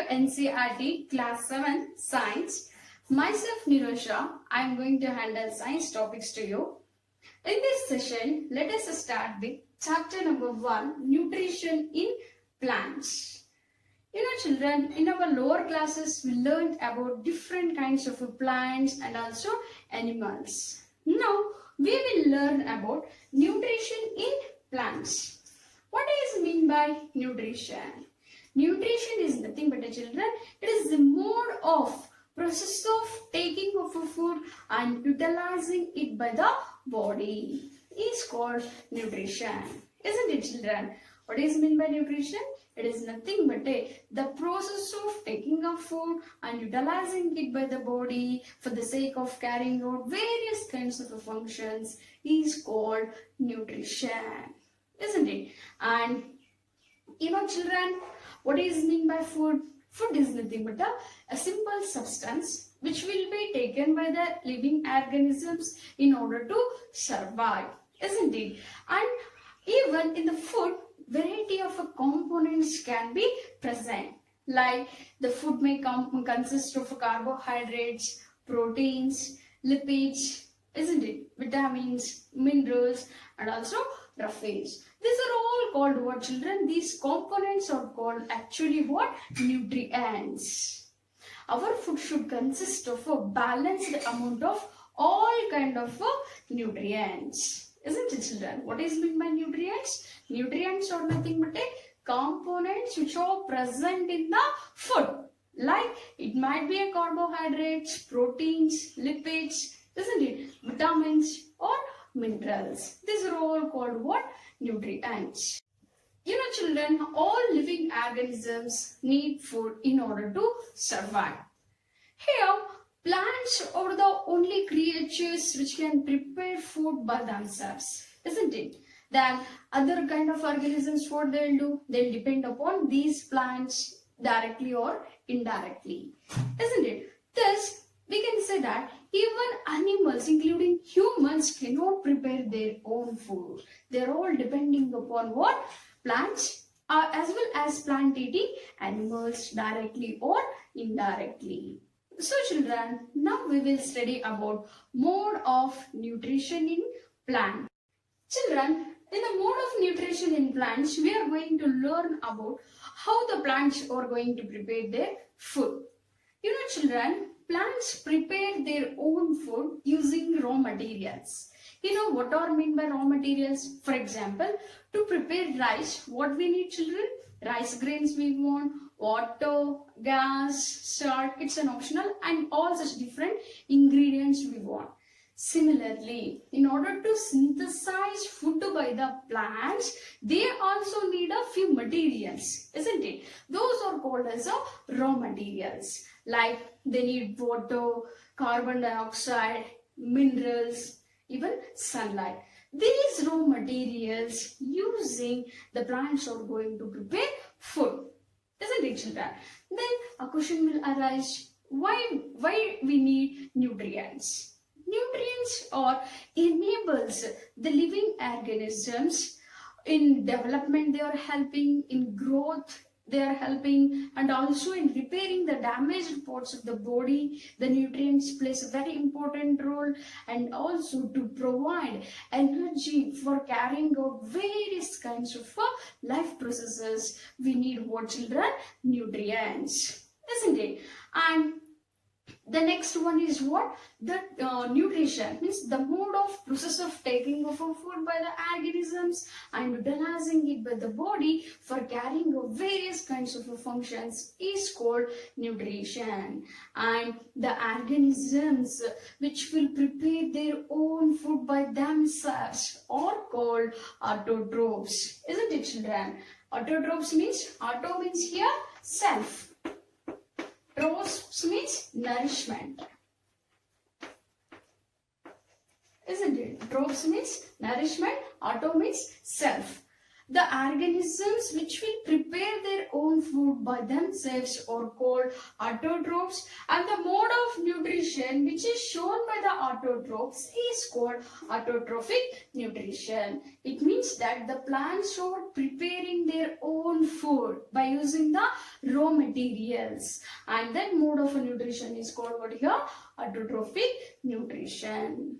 NCERT Class 7 Science. Myself Nirosha, I am going to handle science topics to you. In this session, let us start with chapter number 1, Nutrition in Plants. Children, in our lower classes, we learned about different kinds of plants and also animals. Now, we will learn about nutrition in plants. What is mean by nutrition? Nutrition is nothing but, children, it is the mode of process of taking of a food and utilizing it by the body is called nutrition. Isn't it, children? What is mean by nutrition? It is nothing but the process of taking of food and utilizing it by the body for the sake of carrying out various kinds of functions is called nutrition. Isn't it? And children, what is mean by food? Food is nothing but a simple substance which will be taken by the living organisms in order to survive. Isn't it? And even in the food, variety of components can be present. Like the food may consist of carbohydrates, proteins, lipids, isn't it? Vitamins, minerals, and also roughage. These are all called what, children? These components are called actually what? Nutrients. Our food should consist of a balanced amount of all kind of nutrients. Isn't it, children? What is meant by nutrients? Nutrients are nothing but components which are present in the food. Like it might be a carbohydrates, proteins, lipids, isn't it? Vitamins or minerals. These are all called what? Nutrients. Children, all living organisms need food in order to survive. Here, plants are the only creatures which can prepare food by themselves, isn't it? Then other kind of organisms, what they'll do? They'll depend upon these plants directly or indirectly, isn't it? Thus, we can say that even animals, including humans, cannot prepare their own food. They're all depending upon what? Plants, as well as plant-eating animals directly or indirectly. So children, now we will study about mode of nutrition in plants. Children, in the mode of nutrition in plants, we are going to learn about how the plants are going to prepare their food. Children, plants prepare their own food using raw materials. What are mean by raw materials? For example, to prepare rice, what we need, children? Rice grains we want, water, gas, salt, it's an optional, and all such different ingredients we want. Similarly, in order to synthesize food by the plants, they also need a few materials, isn't it? Those are called as raw materials. Like they need water, carbon dioxide, minerals, even sunlight. These raw materials using the plants are going to prepare food. Isn't it, children? Then a question will arise, why we need nutrients? Nutrients enables the living organisms in development, they are helping, in growth they are helping, and also in repairing the damaged parts of the body. The nutrients plays a very important role, and also to provide energy for carrying out various kinds of life processes. We need what, children? Nutrients, isn't it? And the next one is what? The nutrition means the mode of process of taking of a food by the organisms and utilizing it by the body for carrying out various kinds of functions is called nutrition. And the organisms which will prepare their own food by themselves are called autotrophs. Isn't it, children? Autotrophs means, auto means here self. Trophs means nourishment. Isn't it? Trophs means nourishment, auto means self. The organisms which will prepare their own food by themselves are called autotrophs, and the mode of nutrition which is shown by the autotrophs is called autotrophic nutrition. It means that the plants are preparing their own food by using the raw materials, and that mode of nutrition is called what here? Autotrophic nutrition.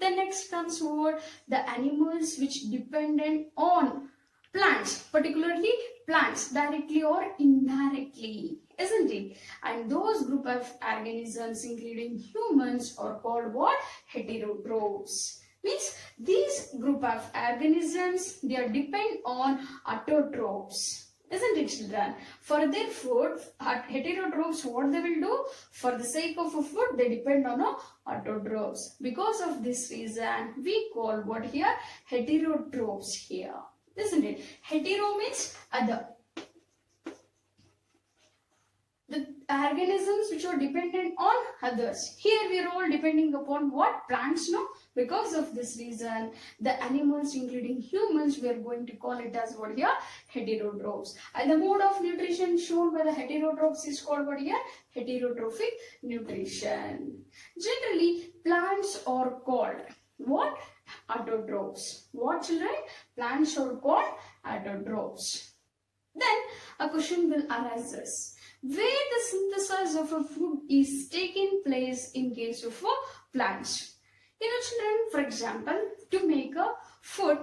The next comes over the animals which dependent on plants, particularly plants directly or indirectly, isn't it? And those group of organisms including humans are called what? Heterotrophs. Means these group of organisms, they are depend on autotrophs. Isn't it, children? For their food, heterotrophs, what they will do? For the sake of a food, they depend on autotrophs. Because of this reason, we call what here? Heterotrophs here. Isn't it? Hetero means other. The organisms which are dependent on others. Here we are all depending upon what? Plants, no? Because of this reason, the animals including humans, we are going to call it as what here? Heterotrophs. And the mode of nutrition shown by the heterotrophs is called what here? Heterotrophic nutrition. Generally, plants are called what? Autotrophs. What, children? Plants are called autotrophs. Then a question will arise: where the synthesis of a food is taking place in case of plants? Children, for example, to make a food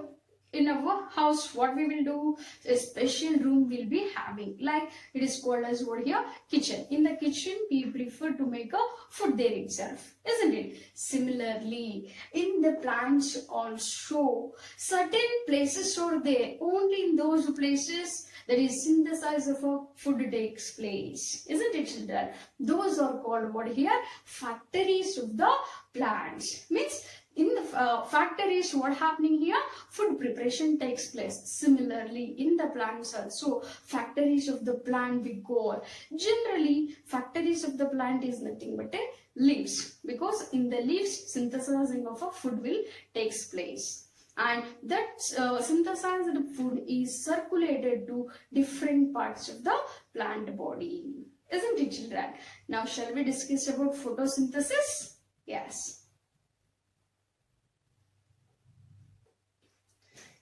in our house, what we will do? A special room will be having, like it is called as what here? Kitchen. In the kitchen, we prefer to make a food there itself, isn't it? Similarly, in the plants also, certain places are there. Only in those places that is synthesis of a food takes place, isn't it, children? Those are called what here? Factories of the plants. Means in the factories, what happening here? Food preparation takes place. Similarly, in the plants also, factories of the plant we call. Generally, factories of the plant is nothing but leaves, because in the leaves, synthesizing of a food will takes place. And that synthesized food is circulated to different parts of the plant body. Isn't it, children? Now, shall we discuss about photosynthesis? Yes.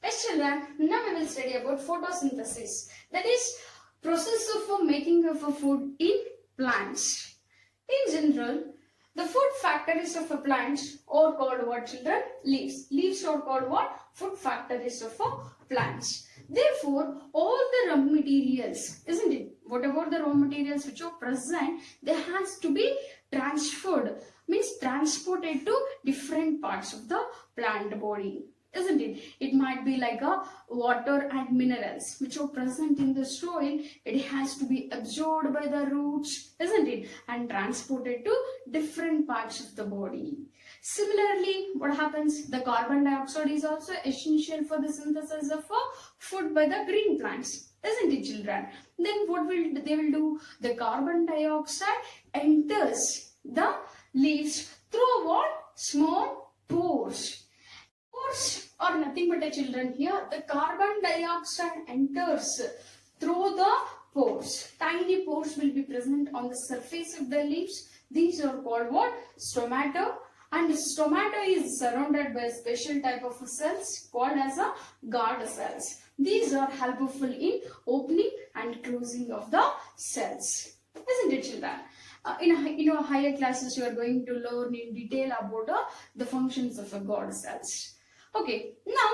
Yes, children. Now we will study about photosynthesis. That is process of making of a food in plants. In general, the food factories of a plant are called what, children? Leaves. Leaves are called what? Food factories of a plants. Therefore, all the raw materials, isn't it? Whatever the raw materials which are present, they has to be transferred, means transported to different parts of the plant body. Isn't it? It might be like a water and minerals which are present in the soil. It has to be absorbed by the roots, isn't it? And transported to different parts of the body. Similarly, what happens? The carbon dioxide is also essential for the synthesis of food by the green plants. Isn't it, children? Then what will they will do? The carbon dioxide enters the leaves through what? Small pores. Pores are nothing but children here. The carbon dioxide enters through the pores. Tiny pores will be present on the surface of the leaves. These are called what? Stomata. And stomata is surrounded by a special type of cells called as a guard cells. These are helpful in opening and closing of the cells. Isn't it, children? In our higher classes, you are going to learn in detail about the functions of a guard cells. Okay, now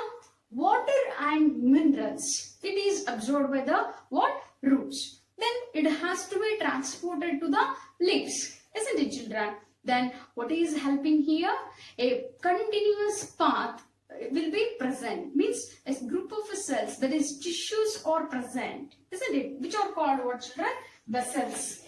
water and minerals. It is absorbed by the what? Roots. Then it has to be transported to the leaves. Isn't it, children? Then what is helping here? A continuous path will be present. Means a group of cells, that is tissues, are present. Isn't it? Which are called what, children? Vessels.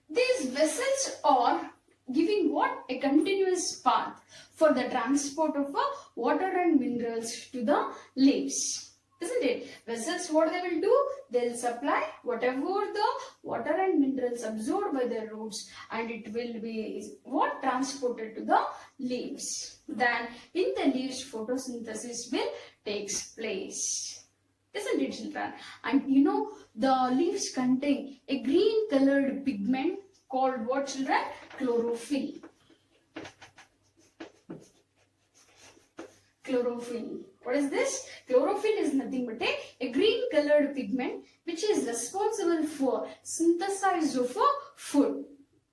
These vessels are giving what? A continuous path for the transport of water and minerals to the leaves. Isn't it? Vessels, what they will do? They'll supply whatever the water and minerals absorbed by the roots, and it will be what transported to the leaves. Then in the leaves, photosynthesis will takes place. Isn't it, children? And you know, the leaves contain a green colored pigment called what, children? Chlorophyll. Chlorophyll. What is this? Chlorophyll is nothing but a green colored pigment which is responsible for synthesis of food.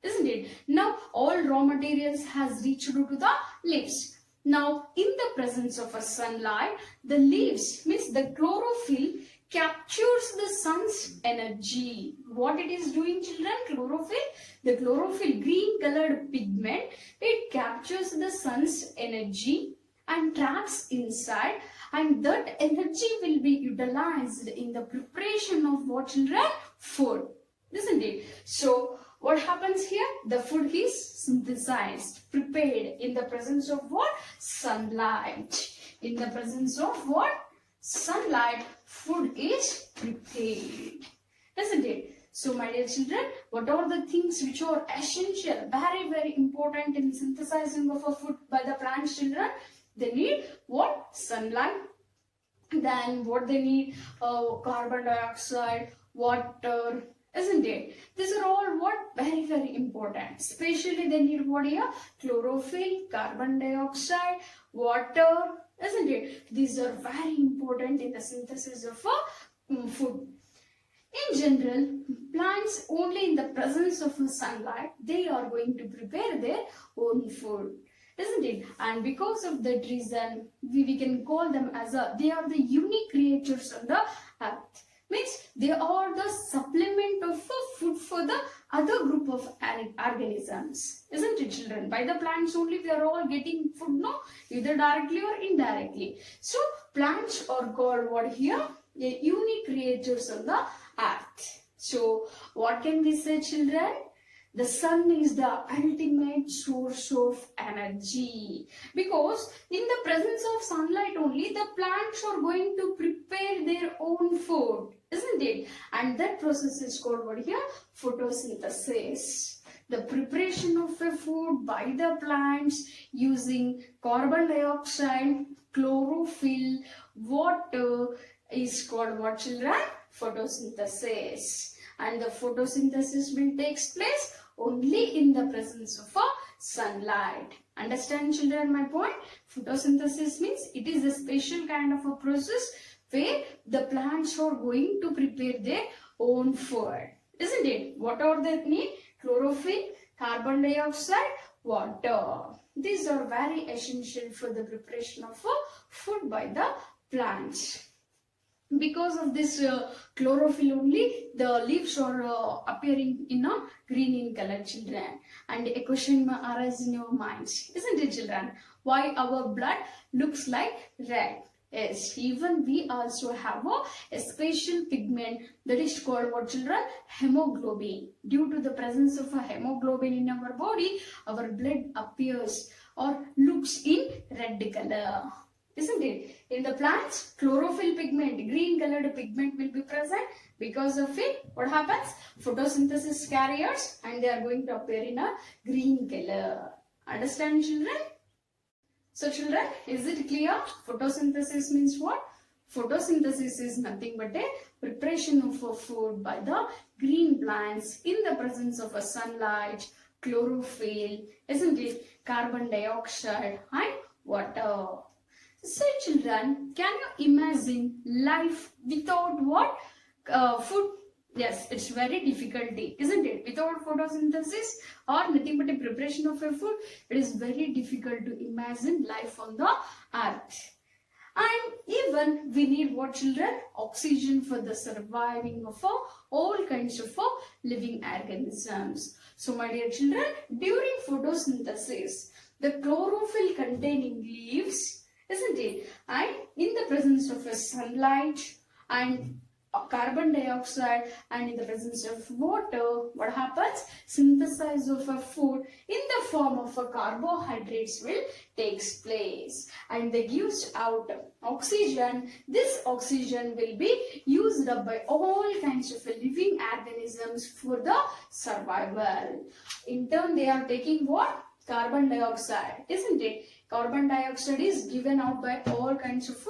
Isn't it? Now all raw materials has reached to the leaves. Now in the presence of a sunlight, the leaves means the chlorophyll captures the sun's energy. What it is doing, children? Chlorophyll. The chlorophyll, green colored pigment, it captures the sun's energy and traps inside, and that energy will be utilized in the preparation of what, children? Food. Isn't it? So what happens here? The food is synthesized, prepared in the presence of what? Sunlight. In the presence of what? Sunlight, food is prepared. Isn't it? So my dear children, what are the things which are essential, very, very important in synthesizing of a food by the plants, children? They need what? Sunlight. Then what they need? Carbon dioxide, water. Isn't it? These are all what? Very, very important. Especially they need what here? Chlorophyll, carbon dioxide, water. Isn't it? These are very important in the synthesis of food. In general, plants only in the presence of sunlight, they are going to prepare their own food. Isn't it? And because of that reason, we can call them as they are the unique creatures on the earth. Means they are the supplement of food for the other group of organisms. Isn't it, children? By the plants only we are all getting food, no? Either directly or indirectly. So plants are called what here? Unique creatures on the earth. So what can we say, children? The sun is the ultimate source of energy, because in the presence of sunlight only the plants are going to prepare their own food, isn't it? And that process is called what here? Photosynthesis. The preparation of a food by the plants using carbon dioxide, chlorophyll, water is called what, children? Photosynthesis. And the photosynthesis will take place only in the presence of sunlight. Understand, children, my point? Photosynthesis means it is a special kind of a process where the plants are going to prepare their own food. Isn't it? What are they need? Chlorophyll, carbon dioxide, water. These are very essential for the preparation of food by the plants. Because of this chlorophyll only, the leaves are appearing in a green in color, children. And a question may arise in your minds, isn't it, children? Why our blood looks like red? Yes, even we also have a special pigment that is called what, children? Hemoglobin. Due to the presence of a hemoglobin in our body, our blood appears or looks in red color. Isn't it? In the plants, chlorophyll pigment, green colored pigment will be present. Because of it, what happens? Photosynthesis carriers, and they are going to appear in a green color. Understand, children? So children, is it clear? Photosynthesis means what? Photosynthesis is nothing but a preparation of a food by the green plants in the presence of a sunlight, chlorophyll, isn't it? Carbon dioxide and water. So children, can you imagine life without what? Food? Yes, it's very difficult, isn't it? Without photosynthesis or nothing but a preparation of a food, it is very difficult to imagine life on the earth. And even we need what, children? Oxygen for the surviving of all kinds of living organisms. So my dear children, during photosynthesis, the chlorophyll containing leaves, isn't it? And in the presence of a sunlight and carbon dioxide, and in the presence of water, what happens? Synthesis of a food in the form of a carbohydrates will takes place, and they gives out oxygen. This oxygen will be used up by all kinds of living organisms for the survival. In turn, they are taking what? Carbon dioxide, isn't it? Carbon dioxide is given out by all kinds of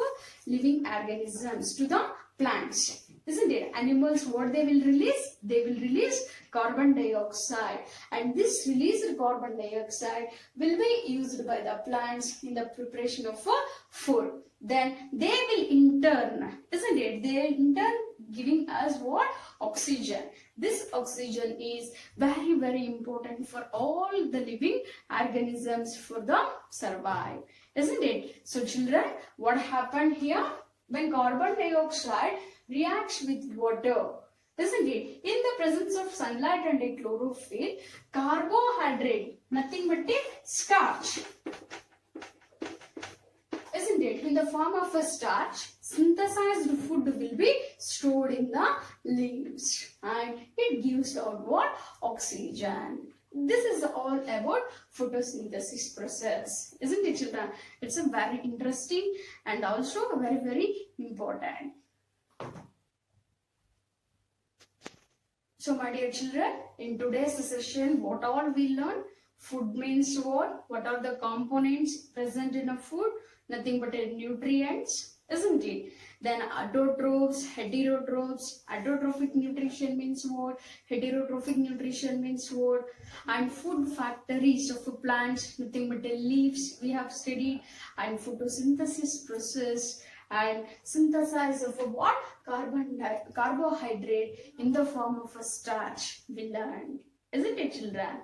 living organisms to the plants, isn't it? Animals, what they will release? They will release carbon dioxide, and this released carbon dioxide will be used by the plants in the preparation of food. Then they will in turn, isn't it? They in turn giving us what? Oxygen. This oxygen is very, very important for all the living organisms for the survive, isn't it? So children, what happened here? When carbon dioxide reacts with water, isn't it? In the presence of sunlight and a chlorophyll, carbohydrate, nothing but a starch, isn't it? In the form of a starch, synthesized food will be stored in the leaves, and it gives out what? Oxygen. This is all about photosynthesis process, isn't it, children? It's a very interesting and also very, very important. So my dear children, in today's session, what all we learned? Food means what? What are the components present in a food? Nothing but nutrients, isn't it? Then autotrophs, heterotrophs. Autotrophic nutrition means what? Heterotrophic nutrition means what? And food factories of plants, nothing but leaves we have studied, and photosynthesis process, and synthesis of what? Carbohydrate in the form of a starch we learned, isn't it, children?